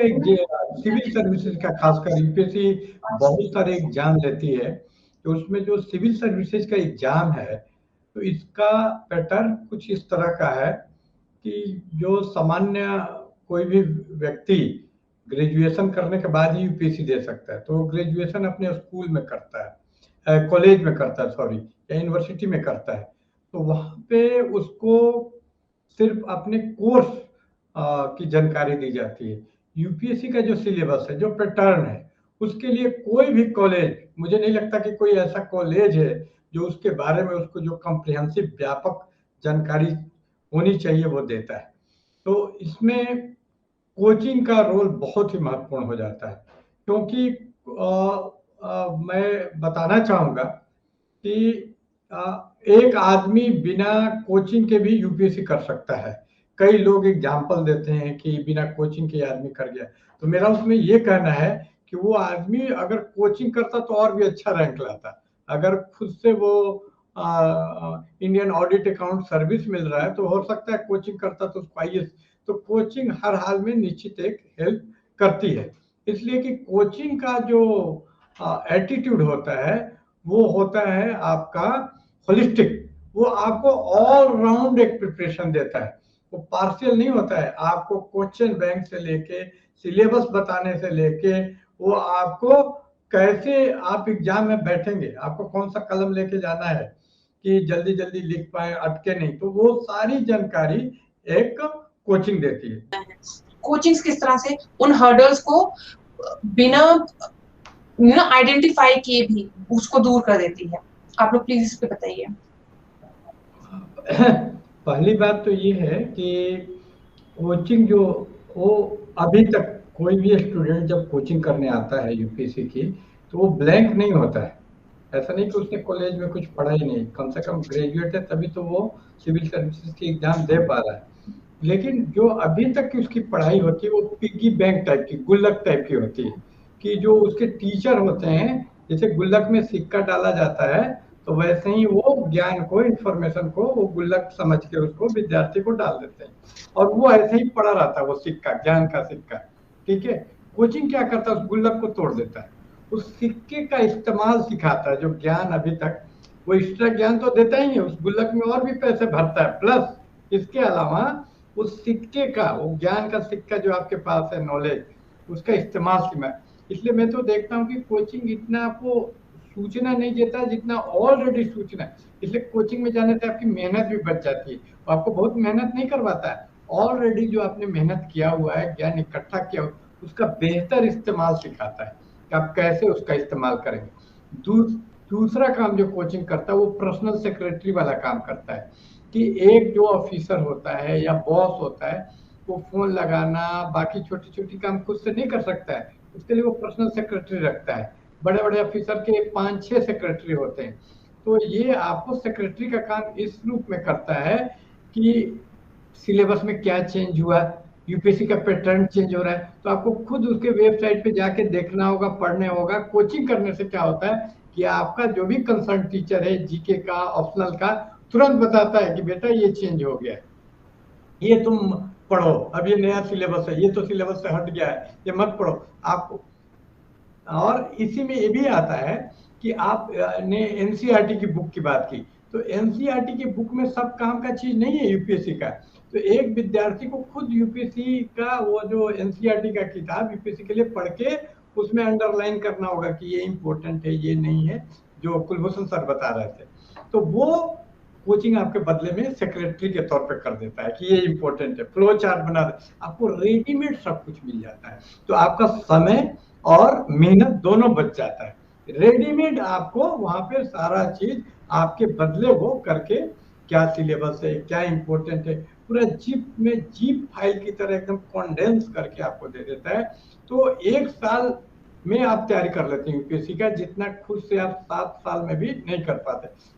का एक civil services का खासकर यूपीएससी बहुत सारे एग्जाम लेती है, तो उसमें जो सिविल सर्विसेज का एग्जाम है, तो इसका पैटर्न कुछ इस तरह का है कि जो सामान्य कोई भी व्यक्ति ग्रेजुएशन करने के बाद ही यूपीएससी दे सकता है। तो ग्रेजुएशन अपने स्कूल में करता है, कॉलेज में करता है, सॉरी, या यूनिवर्सिटी में करता है, तो वहाँ पे उसको सिर्फ अपने कोर्स की जानकारी दी जाती है। यूपीएससी का जो सिलेबस है, जो पैटर्न है, उसके लिए कोई भी कॉलेज, मुझे नहीं लगता कि कोई ऐसा कॉलेज है जो उसके बारे में उसको जो कॉम्प्रिहेंसिव व्यापक जानकारी होनी चाहिए वो देता है। तो इसमें कोचिंग का रोल बहुत ही महत्वपूर्ण हो जाता है, क्योंकि मैं बताना चाहूँगा कि एक आदमी बिना कोचिंग के भी यूपीएससी कर सकता है। कई लोग एग्जाम्पल देते हैं कि बिना कोचिंग के आदमी कर गया, तो मेरा उसमें ये कहना है कि वो आदमी अगर कोचिंग करता तो और भी अच्छा रैंक लाता। अगर खुद से वो इंडियन ऑडिट अकाउंट सर्विस मिल रहा है, तो हो सकता है कोचिंग करता तो उसको आईएएस। तो कोचिंग हर हाल में निश्चित एक हेल्प करती है, इसलिए कि कोचिंग का जो एटीट्यूड होता है वो होता है आपका होलिस्टिक। वो आपको ऑल राउंड एक प्रिपरेशन देता है, वो पार्शियल नहीं होता है। आपको क्वेश्चन बैंक से लेके सिलेबस बताने से लेके वो आपको कैसे आप एग्जाम में बैठेंगे, आपको कौन सा कलम लेके जाना है कि जल्दी जल्दी लिख पाए, अटके नहीं, तो वो सारी जानकारी एक कोचिंग देती है। कोचिंग्स किस तरह से उन हर्डल्स को बिना आइडेंटिफाई किए भी उसको दूर कर देती है? आप लोग प्लीज इस पे बताइए। पहली बात तो ये है कि कोचिंग जो वो अभी तक कोई भी स्टूडेंट जब कोचिंग करने आता है यूपीएससी की, तो वो ब्लैंक नहीं होता है। ऐसा नहीं कि उसने कॉलेज में कुछ पढ़ा ही नहीं, कम से कम ग्रेजुएट है तभी तो वो सिविल सर्विसेज की एग्जाम दे पा रहा है। लेकिन जो अभी तक की उसकी पढ़ाई होती है वो पिग्गी बैंक टाइप की, गुल्लक टाइप की होती है, कि जो उसके टीचर होते हैं, जैसे गुल्लक में सिक्का डाला जाता है, तो वैसे ही वो ज्ञान को, इंफॉर्मेशन को वो गुल्लक समझ के उसको विद्यार्थी को डाल देते हैं, और वो ऐसे ही पड़ा रहता है, वो सिक्का, ज्ञान का सिक्का। ठीक है, कोचिंग क्या करता है, उस गुल्लक को तोड़ देता है, उस सिक्के का इस्तेमाल सिखाता है। जो ज्ञान अभी तक, वो एक्स्ट्रा ज्ञान तो देता ही है, उस गुल्लक में और भी पैसे भरता है, प्लस इसके अलावा उस सिक्के का, वो ज्ञान का सिक्का जो आपके पास है, नॉलेज, उसका इस्तेमाल सीमा। इसलिए मैं तो देखता हूँ कि कोचिंग इतना आपको सूचना नहीं देता जितना ऑलरेडी सूचना है। इसलिए कोचिंग में जाने से आपकी मेहनत भी बच जाती है, तो आपको बहुत मेहनत नहीं करवाता है। ऑलरेडी जो आपने मेहनत किया हुआ है, ज्ञान इकट्ठा किया हुआ, उसका बेहतर इस्तेमाल सिखाता है कि आप कैसे उसका इस्तेमाल करेंगे। दूसरा काम जो कोचिंग करता है वो पर्सनल सेक्रेटरी वाला काम करता है, कि एक जो ऑफिसर होता है या बॉस होता है, वो फोन लगाना, बाकी छोटी छोटी काम खुद से नहीं कर सकता है, उसके लिए वो पर्सनल सेक्रेटरी रखता है। बड़े बड़े ऑफिसर के 5-6 सेक्रेटरी होते हैं, तो ये आपको सेक्रेटरी का काम इस रूप में करता है कि सिलेबस में क्या चेंज हुआ, यूपीएससी का पैटर्न चेंज हो रहा है, तो आपको खुद उसके वेबसाइट पे जाके देखना होगा, पढ़ने होगा। कोचिंग करने से क्या होता है कि आपका जो भी कंसर्न टीचर है, जीके का, ऑप्शनल का, तुरंत बताता है कि बेटा ये चेंज हो गया है, ये तुम पढ़ो, अब ये नया सिलेबस है, ये तो सिलेबस से हट गया है, ये मत पढ़ो आपको। और इसी में ये भी आता है कि आप ने एनसीईआरटी की बुक की बात की, तो एनसीईआरटी की बुक में सब काम का चीज नहीं है यूपीएससी का। तो एक विद्यार्थी को खुद यूपीएससी का वो जो एनसीईआरटी का किताब यूपीएससी के लिए पढ़ के उसमें अंडरलाइन करना होगा कि ये इंपॉर्टेंट है, ये नहीं है, जो कुलभूषण सर बता रहे थे। तो वो कोचिंग आपके बदले में सेक्रेटरी के तौर पे कर देता है कि ये इंपॉर्टेंट है, फ्लो चार्ट बना दे, आपको रेडीमेड सब कुछ मिल जाता है, तो आपका समय और मेहनत दोनों बच जाता है। रेडीमेड आपको वहां पे सारा चीज आपके बदले वो करके, क्या सिलेबस है, क्या इंपॉर्टेंट है, पूरा जीप में जीप फाइल की तरह एकदम कॉन्डेंस करके आपको दे देता है। तो 1 साल में आप तैयारी कर लेते हैं यूपीएससी का, जितना खुद से आप 7 साल में भी नहीं कर पाते।